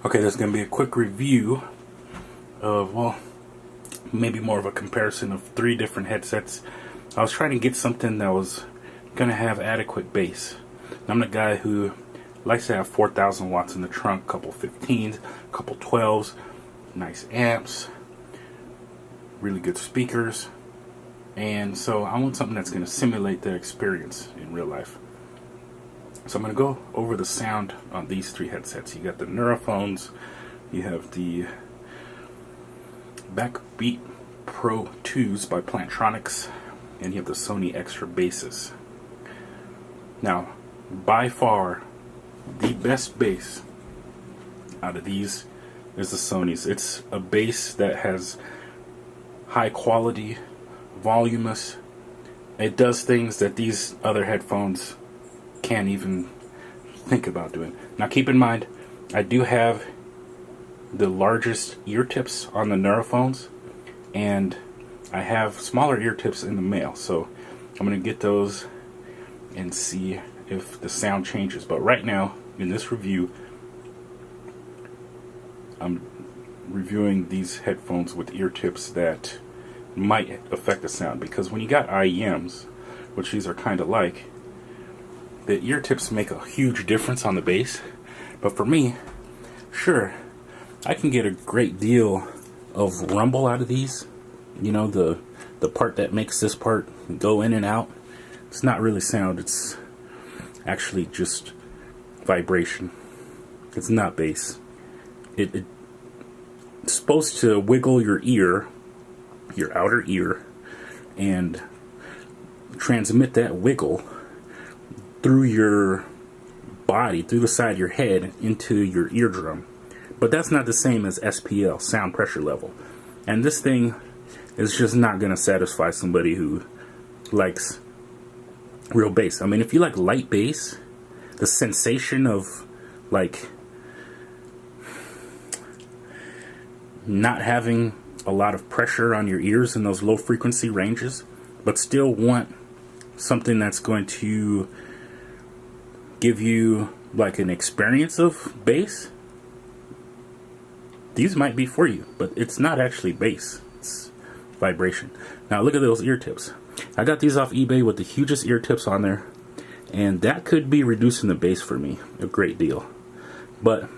Okay, there's going to be a quick review of, well, maybe more of a comparison of 3 different headsets. I was trying to get something that was going to have adequate bass. I'm the guy who likes to have 4,000 watts in the trunk, a couple 15s, a couple 12s, nice amps, really good speakers, and so I want something that's going to simulate that experience in real life. So I'm going to go over the sound on these 3 headsets. You got the Nuraphones, you have the Backbeat Pro 2s by Plantronics, and you have the Sony Extra basses. Now, by far, the best bass out of these is the Sonys. It's a bass that has high quality, voluminous. It does things that these other headphones can't even think about doing. Now keep in mind, I do have the largest ear tips on the Nuraphones, and I have smaller ear tips in the male, so I'm going to get those and see if the sound changes. But right now, in this review, I'm reviewing these headphones with ear tips that might affect the sound, because when you got IEMs, which these are kind of like, the ear tips make a huge difference on the bass. But for me, sure, I can get a great deal of rumble out of these. You know, the part that makes this part go in and out. It's not really sound, it's actually just vibration. It's not bass. It's supposed to wiggle your ear, your outer ear, and transmit that wiggle through your body, through the side of your head, into your eardrum. But that's not the same as SPL, sound pressure level. And this thing is just not going to satisfy somebody who likes real bass. I mean, if you like light bass, the sensation of like not having a lot of pressure on your ears in those low frequency ranges, but still want something that's going to give you like an experience of bass, these might be for you. But it's not actually bass, it's vibration. Now look at those ear tips. I got these off eBay with the hugest ear tips on there, and that could be reducing the bass for me a great deal. But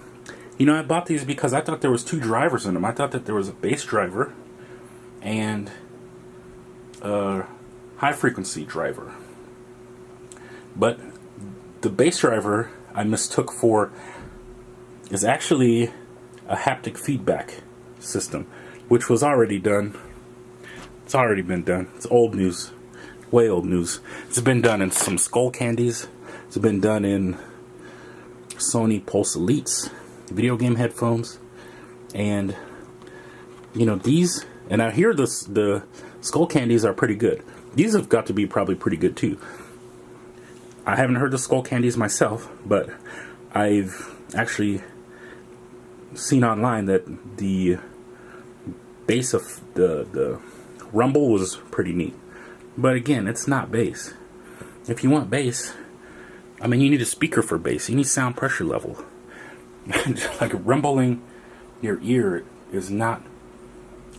you know, I bought these because I thought there was 2 drivers in them. I thought that there was a bass driver and a high frequency driver. But the bass driver I mistook for is actually a haptic feedback system, which was already done. It's already been done. It's old news. Way old news. It's been done in some Skull Candies. It's been done in Sony Pulse Elites video game headphones. And you know, these, and I hear this, the Skull Candies are pretty good. These have got to be probably pretty good too. I haven't heard the Skull Candies myself, but I've actually seen online that the bass of the rumble was pretty neat. But again, it's not bass. If you want bass, I mean, you need a speaker for bass. You need sound pressure level. Like rumbling your ear is not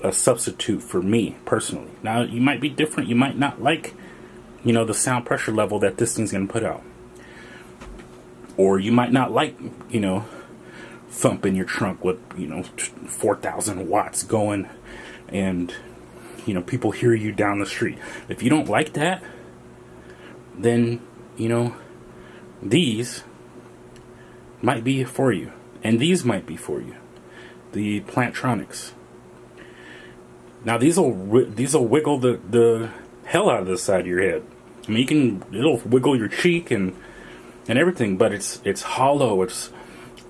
a substitute for me personally. Now, you might be different. You might not like, you know, the sound pressure level that this thing's going to put out. Or you might not like, you know, thumping your trunk with, you know, 4,000 watts going, and, you know, people hear you down the street. If you don't like that, then, you know, these might be for you. And these might be for you. The Plantronics. Now these will wiggle the hell out of the side of your head. I mean, it'll wiggle your cheek and everything, but it's hollow, it's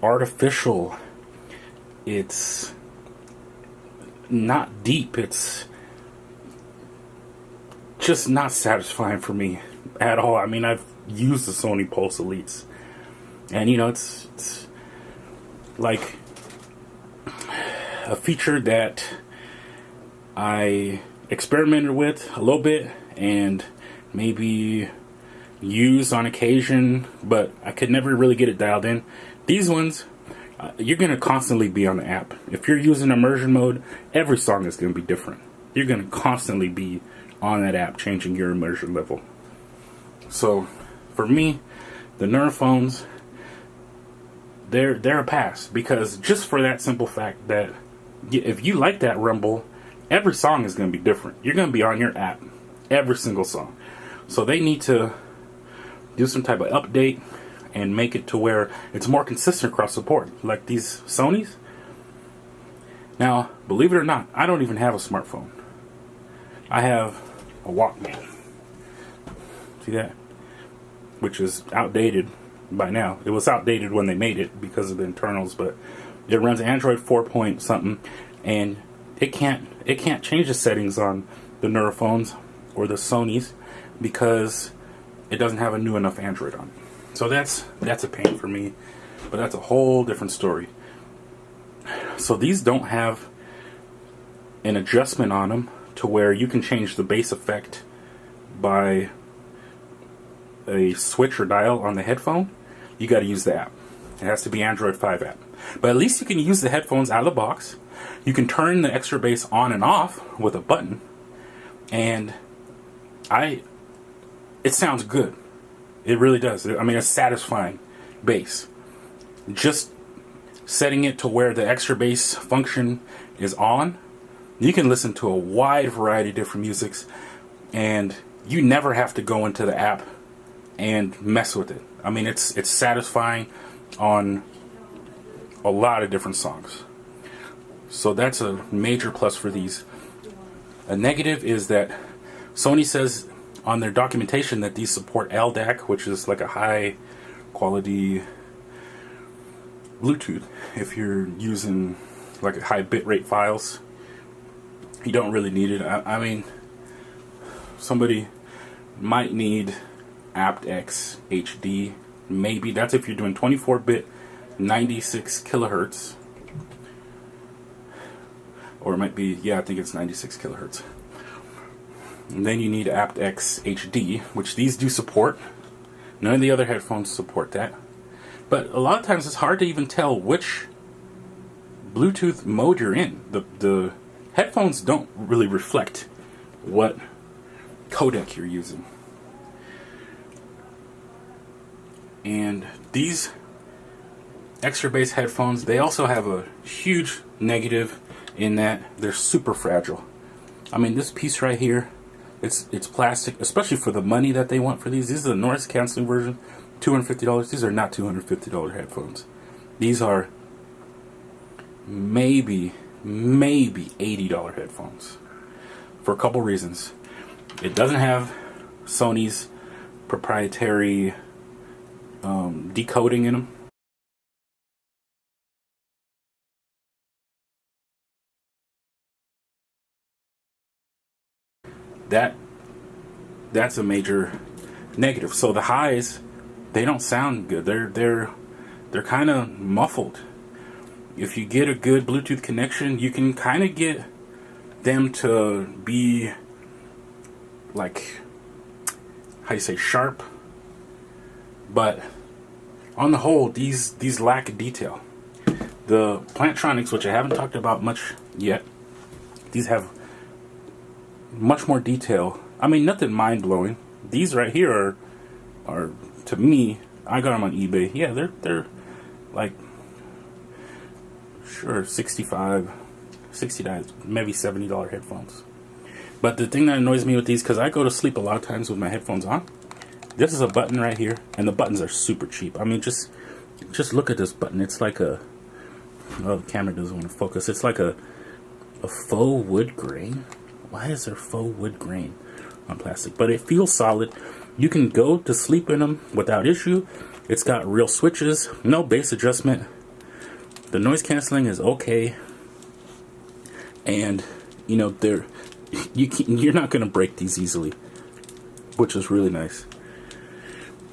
artificial, it's not deep, it's just not satisfying for me at all. I mean, I've used the Sony Pulse Elites, and you know, it's like a feature that I experimented with a little bit and maybe use on occasion, but I could never really get it dialed in. These ones, you're going to constantly be on the app. If you're using immersion mode, every song is going to be different. You're going to constantly be on that app changing your immersion level. So for me, the Nuraphones, they're a pass, because just for that simple fact that if you like that rumble, every song is going to be different. You're going to be on your app every single song. So they need to do some type of update and make it to where it's more consistent across the board, like these Sonys. Now, believe it or not, I don't even have a smartphone. I have a Walkman. See that? Which is outdated by now. It was outdated when they made it because of the internals, but it runs Android 4 point something, and it can't change the settings on the Nuraphones or the Sonys because it doesn't have a new enough Android on it. So that's a pain for me, but that's a whole different story. So these don't have an adjustment on them to where you can change the bass effect by a switch or dial on the headphone. You got to use the app. It has to be Android 5 app. But at least you can use the headphones out of the box. You can turn the extra bass on and off with a button, and it sounds good. It really does. I mean, it's satisfying bass. Just setting it to where the extra bass function is on, you can listen to a wide variety of different musics, and you never have to go into the app and mess with it. I mean, it's satisfying on a lot of different songs. So that's a major plus for these. A negative is that Sony says on their documentation that these support LDAC, which is like a high quality Bluetooth. If you're using like a high bitrate files, you don't really need it. I mean, somebody might need AptX HD. Maybe that's if you're doing 24-bit 96 kilohertz, or it might be, yeah, I think it's 96 kilohertz. And then you need AptX HD, which these do support. None of the other headphones support that. But a lot of times it's hard to even tell which Bluetooth mode you're in. The headphones don't really reflect what codec you're using. And these extra bass headphones, they also have a huge negative in that they're super fragile. I mean, this piece right here, it's plastic, especially for the money that they want for these. This is the noise canceling version, $250. These are not $250 headphones. These are maybe $80 headphones, for a couple reasons. It doesn't have Sony's proprietary decoding in them. That's a major negative. So the highs, they don't sound good. They're kind of muffled. If you get a good Bluetooth connection, you can kind of get them to be like, how you say, sharp. But on the whole, these lack detail. The Plantronics, which I haven't talked about much yet, these have much more detail. I mean, nothing mind-blowing. These right here are to me, I got them on eBay. Yeah, they're like, sure, $65, maybe $70 headphones. But the thing that annoys me with these, because I go to sleep a lot of times with my headphones on, this is a button right here, and the buttons are super cheap. I mean, just look at this button. It's like a, oh, the camera doesn't want to focus. It's like a faux wood grain. Why is there faux wood grain on plastic? But it feels solid. You can go to sleep in them without issue. It's got real switches, no bass adjustment. The noise canceling is okay, and you know you're not going to break these easily, which is really nice.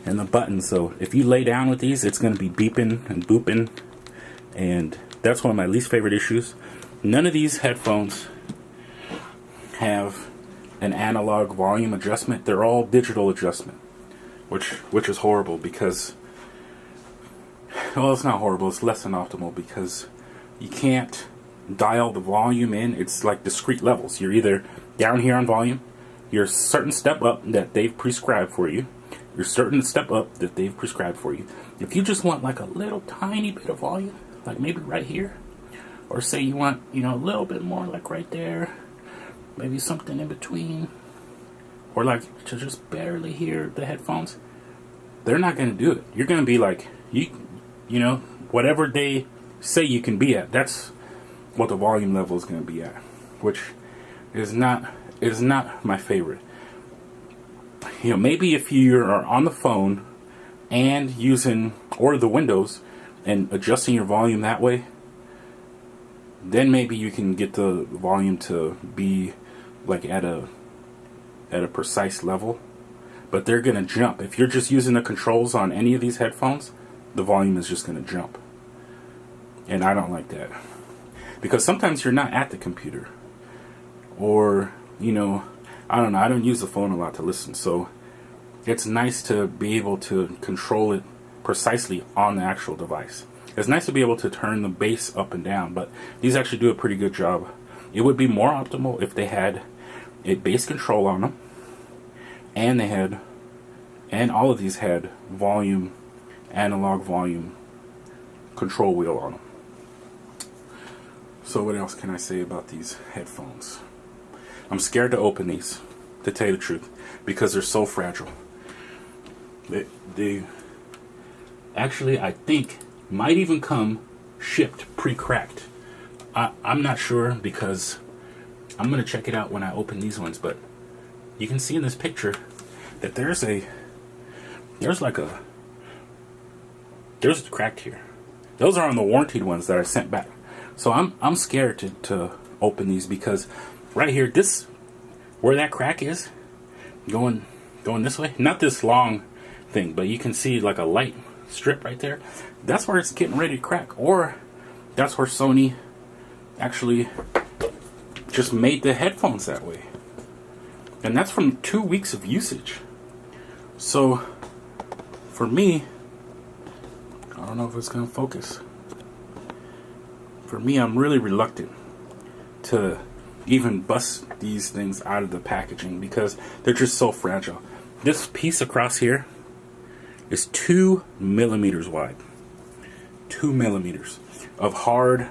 And the buttons, so if you lay down with these, it's going to be beeping and booping, and that's one of my least favorite issues. None of these headphones have an analog volume adjustment. They're all digital adjustment, which is horrible, because well, it's not horrible, it's less than optimal because you can't dial the volume in. It's like discrete levels. You're either down here on volume, you're a certain step up that they've prescribed for you, you're certain step up that they've prescribed for you. If you just want like a little tiny bit of volume, like maybe right here, or say you want, you know, a little bit more like right there, maybe something in between, or like to just barely hear the headphones, they're not going to do it. You're going to be like, you know, whatever they say you can be at, that's what the volume level is going to be at, which is not my favorite. You know, maybe if you are on the phone and using, or the Windows, and adjusting your volume that way, then maybe you can get the volume to be like at a precise level. But they're going to jump. If you're just using the controls on any of these headphones, the volume is just going to jump. And I don't like that. Because sometimes you're not at the computer. Or, you know, I don't know, I don't use the phone a lot to listen. So it's nice to be able to control it precisely on the actual device. It's nice to be able to turn the bass up and down, but these actually do a pretty good job. It would be more optimal if they had a bass control on them, and all of these had volume, analog volume control wheel on them. So what else can I say about these headphones? I'm scared to open these, to tell you the truth, because they're so fragile. They actually, I think, might even come shipped pre-cracked. I'm not sure, because I'm going to check it out when I open these ones, but you can see in this picture that there's cracked here. Those are on the warranted ones that I sent back. So I'm scared to open these, because right here, where that crack is, going this way, not this long thing, but you can see like a light strip right there. That's where it's getting ready to crack, or that's where Sony actually just made the headphones that way. And that's from 2 weeks of usage. So for me, I don't know if it's going to focus. For me, I'm really reluctant to even bust these things out of the packaging because they're just so fragile. This piece across here is 2 millimeters wide. 2 millimeters of hard,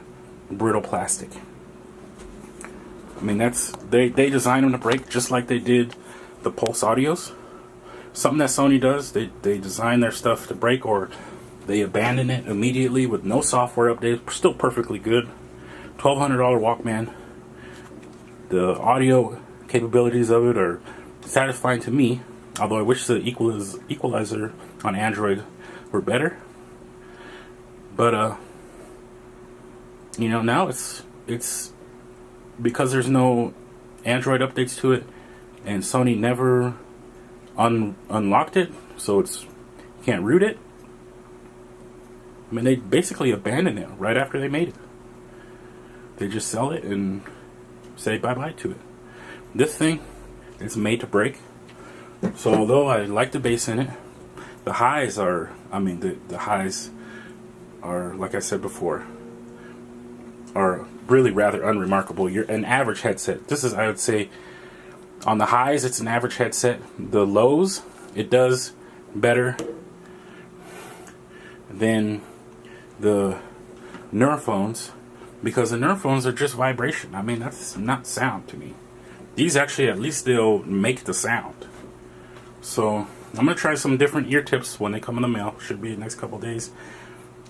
brittle plastic. I mean, they designed them to break just like they did the Pulse Audios. Something that Sony does, they design their stuff to break, or they abandon it immediately with no software updates. Still perfectly good. $1,200 Walkman. The audio capabilities of it are satisfying to me, although I wish the equalizer on Android were better. But you know, now it's because there's no Android updates to it, and Sony never unlocked it, so you can't root it. I mean, they basically abandoned it right after they made it. They just sell it and say bye-bye to it. This thing is made to break. So although I like the bass in it, the highs are, the highs are, like I said before, are really rather unremarkable. You're an average headset. This is, I would say, on the highs, it's an average headset. The lows, it does better than the Nuraphones, because the Nuraphones are just vibration. I mean, that's not sound to me. These actually, at least they'll make the sound. So I'm going to try some different ear tips when they come in the mail. Should be the next couple days.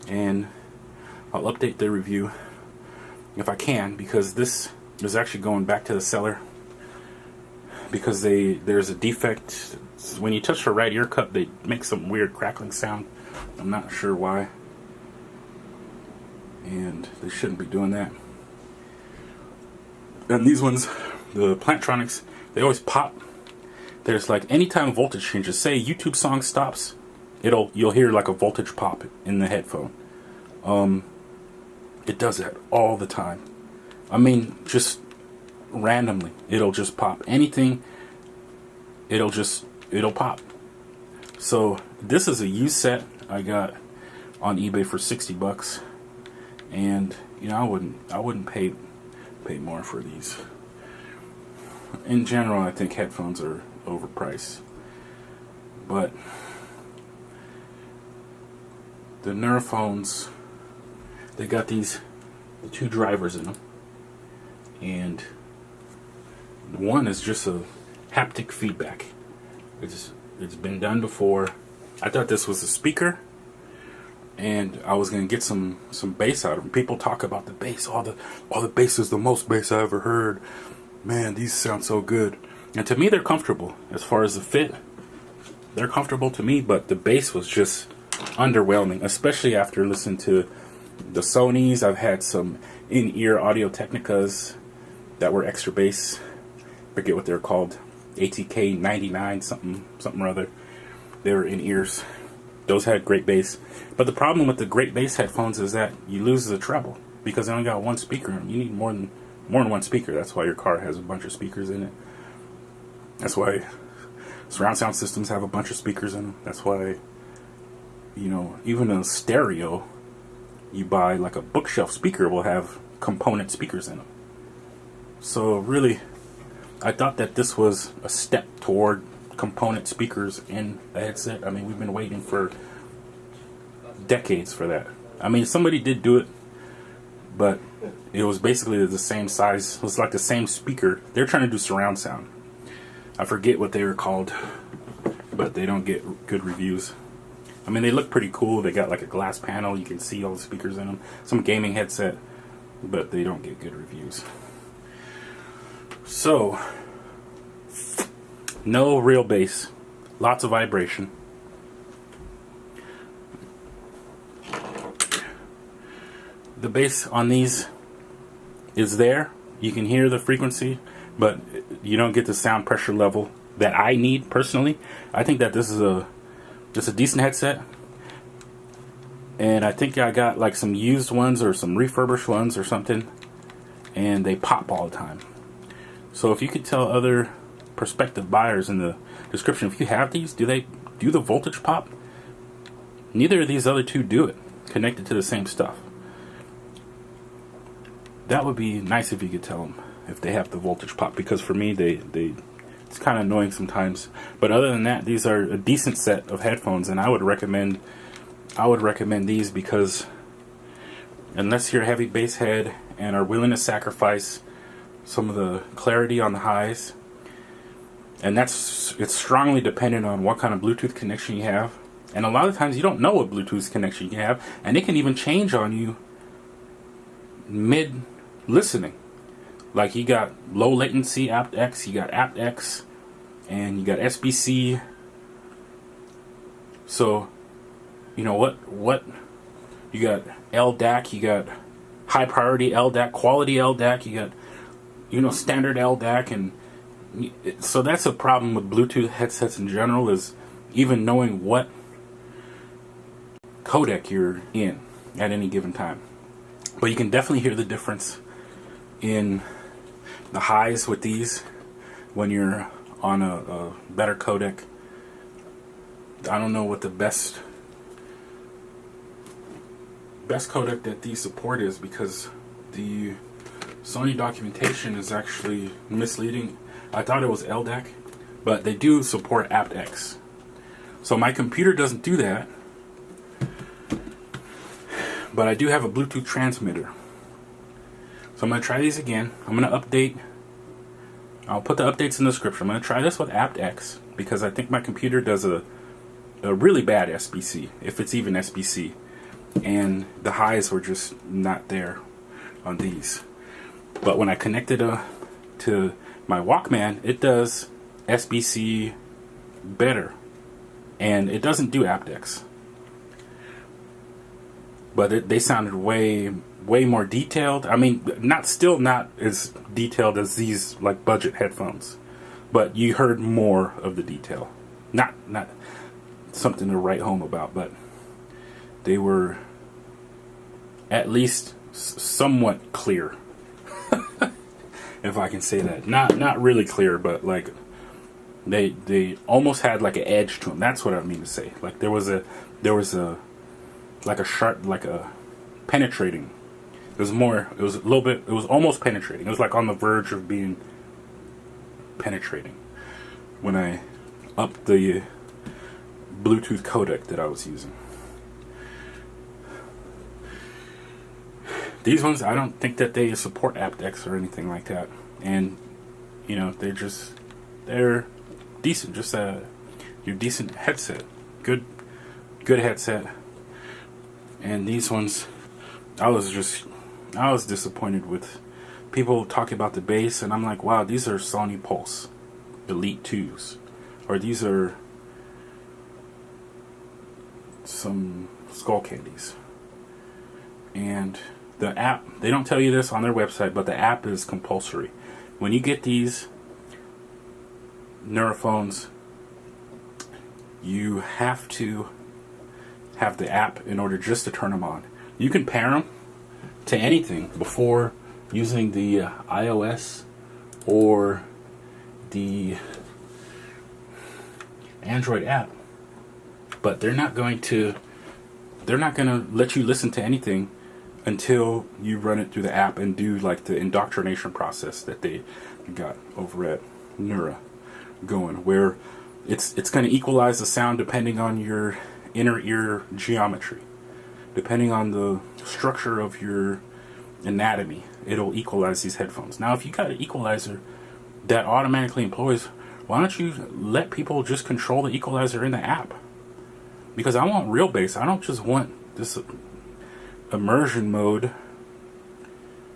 And I'll update the review if I can, because this is actually going back to the seller, because there's a defect. When you touch the right ear cup, they make some weird crackling sound. I'm not sure why, and they shouldn't be doing that. And these ones, the Plantronics, they always pop. There's like, anytime voltage changes, say YouTube song stops, you'll hear like a voltage pop in the headphone. It does that all the time. I mean, just randomly, it'll just pop. Anything, it'll pop. So this is a used set. I got on eBay for 60 bucks, and you know, I wouldn't pay more for these. In general, I think headphones are overpriced, but the Nuraphones, they got the 2 drivers in them, and one is just a haptic feedback. It's been done before. I thought this was a speaker, and I was gonna get some bass out of them. People talk about the bass. All the bass is the most bass I ever heard. Man, these sound so good. And to me, they're comfortable. As far as the fit, they're comfortable to me, but the bass was just underwhelming, especially after listening to the Sonys. I've had some in-ear Audio Technicas that were extra bass. Forget what they're called. ATK 99 something or other. They were in ears. Those had great bass. But the problem with the great bass headphones is that you lose the treble because they only got one speaker. You need more than one speaker. That's why your car has a bunch of speakers in it. That's why surround sound systems have a bunch of speakers in them. That's why, you know, even a stereo you buy, like a bookshelf speaker, will have component speakers in them. So really, I thought that this was a step toward component speakers in the headset. I mean, we've been waiting for decades for that. I mean, somebody did do it, but it was basically the same size. It was like the same speaker. They're trying to do surround sound. I forget what they were called, but they don't get good reviews. I mean, they look pretty cool. They got like a glass panel. You can see all the speakers in them. Some gaming headset, but they don't get good reviews. So, no real bass. Lots of vibration. The bass on these is there. You can hear the frequency, but you don't get the sound pressure level that I need personally. I think that this is just a decent headset, and I think I got like some used ones or some refurbished ones or something, and they pop all the time. So if you could tell other prospective buyers in the description, if you have these, do they do the voltage pop? Neither of these other two do it, connected to the same stuff. That would be nice if you could tell them if they have the voltage pop, because for me, it's kind of annoying sometimes. But other than that, these are a decent set of headphones, and I would recommend these, because unless you're a heavy bass head and are willing to sacrifice some of the clarity on the highs, and it's strongly dependent on what kind of Bluetooth connection you have, and a lot of times you don't know what Bluetooth connection you have, and it can even change on you mid listening. Like, you got low latency AptX, you got AptX, and you got SBC. So, you know what you got LDAC, you got high priority LDAC, quality LDAC, you got, you know, standard LDAC, and so that's a problem with Bluetooth headsets in general, is even knowing what codec you're in at any given time. But you can definitely hear the difference in the highs with these when you're on a better codec. I don't know what the best codec that these support is, because the Sony documentation is actually misleading. I thought it was LDAC, but they do support AptX. So my computer doesn't do that, but I do have a Bluetooth transmitter. So I'm going to try these again. I'm going to update. I'll put the updates in the description. I'm going to try this with AptX, because I think my computer does a really bad SBC, if it's even SBC. And the highs were just not there on these. But when I connected to my Walkman, it does SBC better. And it doesn't do AptX. But they sounded way more detailed. I mean, still not as detailed as these like budget headphones, but you heard more of the detail. Not something to write home about, but they were at least somewhat clear, if I can say that. Not really clear, but like they almost had like an edge to them. That's what I mean to say. Like there was a like a sharp, like a penetrating. It was more, it was a little bit, it was almost penetrating. It was like on the verge of being penetrating when I upped the Bluetooth codec that I was using. These ones, I don't think that they support AptX or anything like that. And, you know, they're decent. Just your decent headset. Good headset. And these ones, I was disappointed with people talking about the bass, and I'm like, wow, these are Sony Pulse Elite 2s. Or these are some skull candies. And the app, they don't tell you this on their website, but the app is compulsory. When you get these Nuraphones, you have to have the app in order just to turn them on. You can pair them to anything before using the iOS or the Android app, but they're not going to let you listen to anything until you run it through the app and do like the indoctrination process that they got over at Nura going, where it's going to equalize the sound depending on your inner ear geometry, depending on the structure of your anatomy. It'll equalize these headphones. Now, if you got an equalizer that automatically employs, why don't you let people just control the equalizer in the app? Because I want real bass. I don't just want this immersion mode,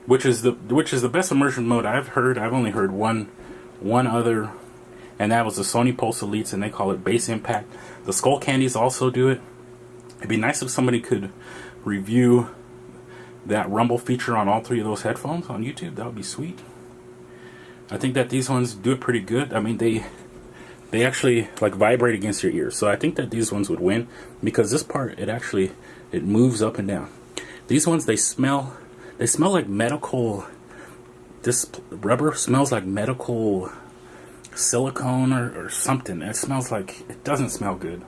which is the best immersion mode I've heard. I've only heard one other, and that was the Sony Pulse Elites, and they call it Bass Impact. The Skull Candies also do it. It'd be nice if somebody could review that rumble feature on all three of those headphones on YouTube. That would be sweet. I think that these ones do it pretty good. I mean, they actually like vibrate against your ears. So I think that these ones would win because this part, it moves up and down. These ones, they smell like medical. This rubber smells like medical silicone or something. It smells like, it doesn't smell good.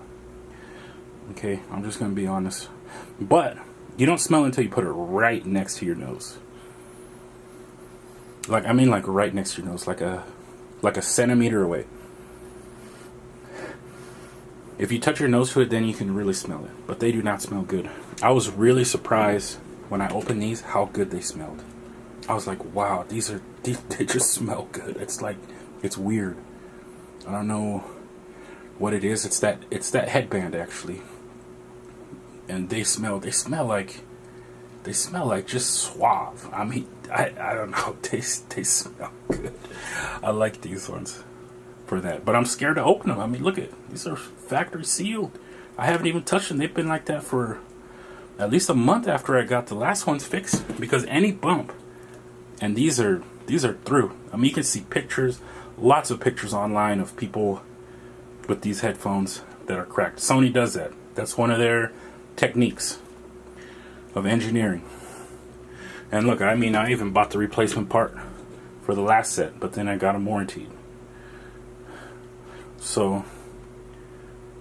Okay, I'm just gonna be honest. But you don't smell it until you put it right next to your nose. Like, I mean, like right next to your nose, like a centimeter away. If you touch your nose to it, then you can really smell it. But they do not smell good. I was really surprised when I opened these how good they smelled. I was like, wow, they just smell good. It's weird. I don't know what it is. It's that headband actually. And they smell like just suave. I mean, I don't know. They smell good. I like these ones for that. But I'm scared to open them. I mean, look at these are factory sealed. I haven't even touched them. They've been like that for at least a month after I got the last ones fixed. Because any bump, and these are through. I mean, you can see pictures, lots of pictures online of people with these headphones that are cracked. Sony does that. That's one of their techniques of engineering. And look, I mean, I even bought the replacement part for the last set, but then I got them warranted. So,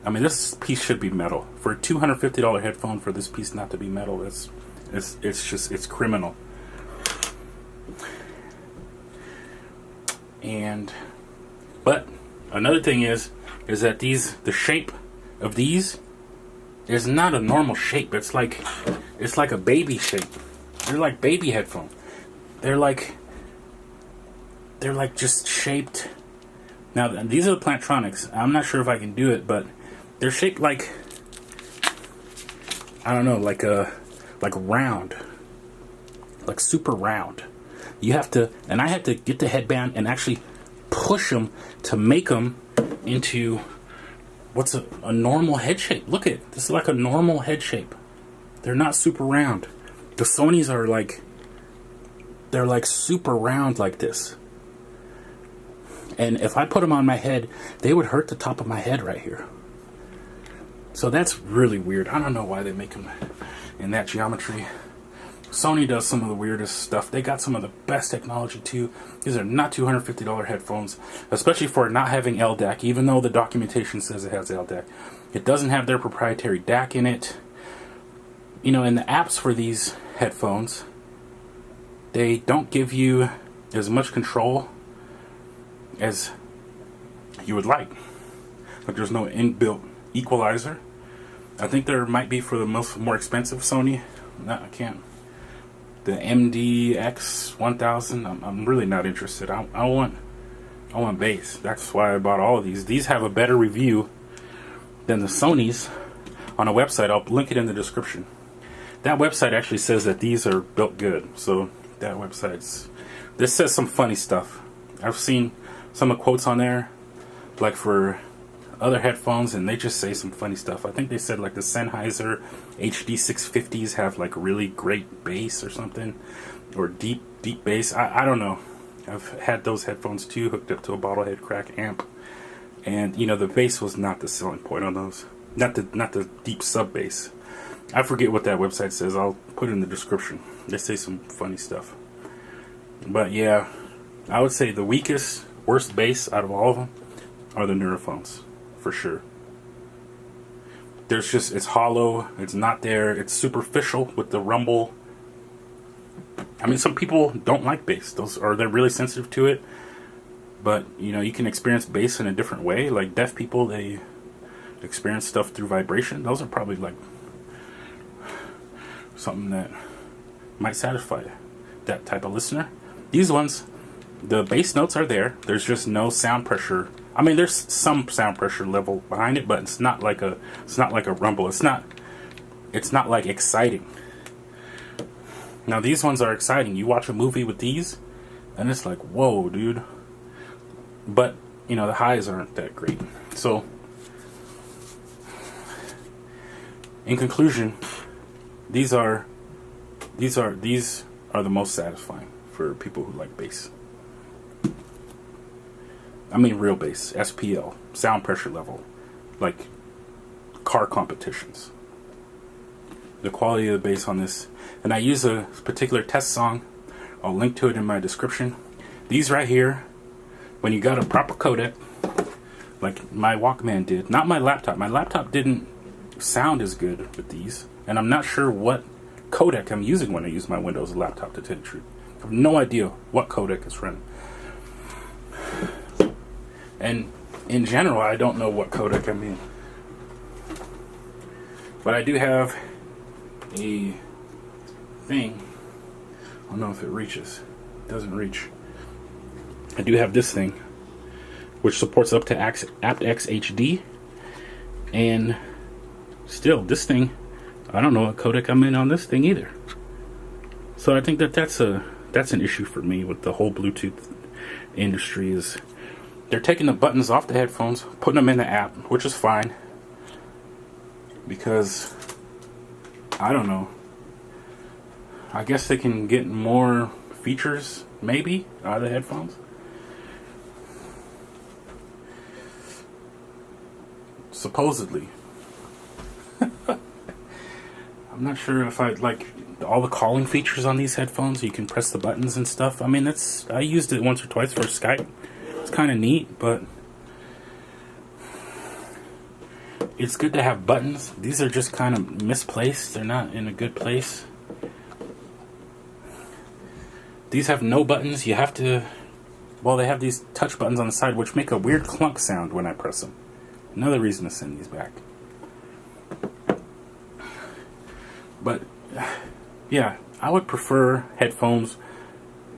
I mean, this piece should be metal. For a $250 headphone, for this piece not to be metal, it's criminal. But another thing is that the shape of these is not a normal shape. It's like a baby shape. They're like baby headphones. They're like just shaped. Now these are the Plantronics. I'm not sure if I can do it, but they're shaped like, I don't know, like round, like super round. You have to, and I had to get the headband and actually push them to make them into what's a normal head shape. Look at this is like a normal head shape. They're not super round. The Sonys are they're like super round like this. And if I put them on my head, they would hurt the top of my head right here. So that's really weird. I don't know why they make them in that geometry. Sony does some of the weirdest stuff. They got some of the best technology too. These are not $250 headphones, especially for not having LDAC, even though the documentation says it has LDAC. It doesn't have their proprietary DAC in it. you know, in the apps for these headphones, they don't give you as much control as you would like. Like there's no inbuilt equalizer. I think there might be for the more expensive Sony. No, I can't. The MDX 1000. I'm really not interested. I want bass. That's why I bought all of these. These have a better review than the Sonys on a website. I'll link it in the description. That website actually says that these are built good. So that website's. This says some funny stuff. I've seen some of the quotes on there, like for other headphones, and they just say some funny stuff. I think they said like the Sennheiser HD 650s have like really great bass or something, or deep bass. I don't know. I've had those headphones too, hooked up to a bottlehead crack amp, and you know the bass was not the selling point on those. Not the deep sub bass. I forget what that website says. I'll put it in the description. They say some funny stuff. But yeah, I would say the weakest, worst bass out of all of them are the Nuraphones, for sure. There's just, it's hollow, it's not there, it's superficial with the rumble. I mean, some people don't like bass, they're really sensitive to it. But, you know, you can experience bass in a different way. Like deaf people, they experience stuff through vibration. Those are probably like something that might satisfy that type of listener. These ones, the bass notes are there. There's just no sound pressure. I mean, there's some sound pressure level behind it, but it's not like a rumble. It's not like exciting. Now these ones are exciting. You watch a movie with these, and it's like, whoa, dude. But you know the highs aren't that great. So, in conclusion, these are the most satisfying for people who like bass. I mean real bass, SPL, sound pressure level, like car competitions. The quality of the bass on this, and I use a particular test song. I'll link to it in my description. These right here, when you got a proper codec, like my Walkman did, not my laptop. My laptop didn't sound as good with these, and I'm not sure what codec I'm using when I use my Windows laptop, to tell you the truth. I have no idea what codec is running. And in general, I don't know what codec I'm in. But I do have a thing. I don't know if it reaches. It doesn't reach. I do have this thing, which supports up to AptX HD. And still, this thing, I don't know what codec I'm in on this thing either. So I think that's an issue for me with the whole Bluetooth industry. Is they're taking the buttons off the headphones, putting them in the app, which is fine, because I don't know, I guess they can get more features maybe out of the headphones. Supposedly. I'm not sure if I like all the calling features on these headphones. You can press the buttons and stuff. I mean, I used it once or twice for Skype. It's kind of neat, but it's good to have buttons. These are just kind of misplaced. They're not in a good place. These have no buttons. You have to, well, they have these touch buttons on the side, which make a weird clunk sound when I press them. Another reason to send these back. But yeah, I would prefer headphones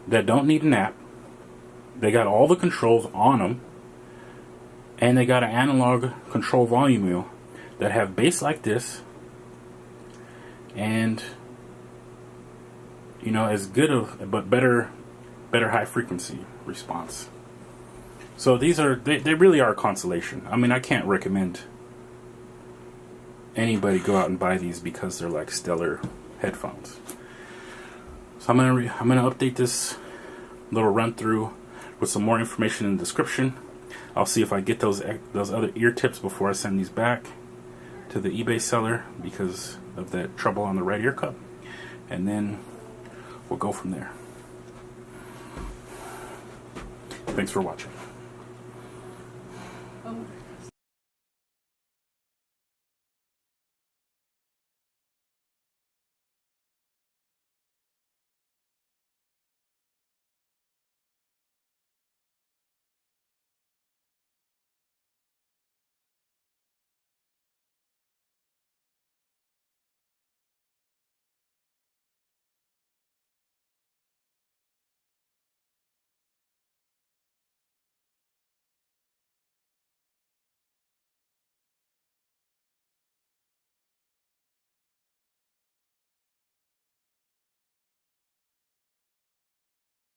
that don't need an app. They got all the controls on them, and they got an analog control volume wheel that have bass like this, and you know, as good of, but better high frequency response. So these are, they really are a consolation. I mean, I can't recommend anybody go out and buy these because they're like stellar headphones. So I'm gonna update this little run through with some more information in the description. I'll see if I get those other ear tips before I send these back to the eBay seller because of that trouble on the right ear cup, and then we'll go from there. Thanks for watching. Oh.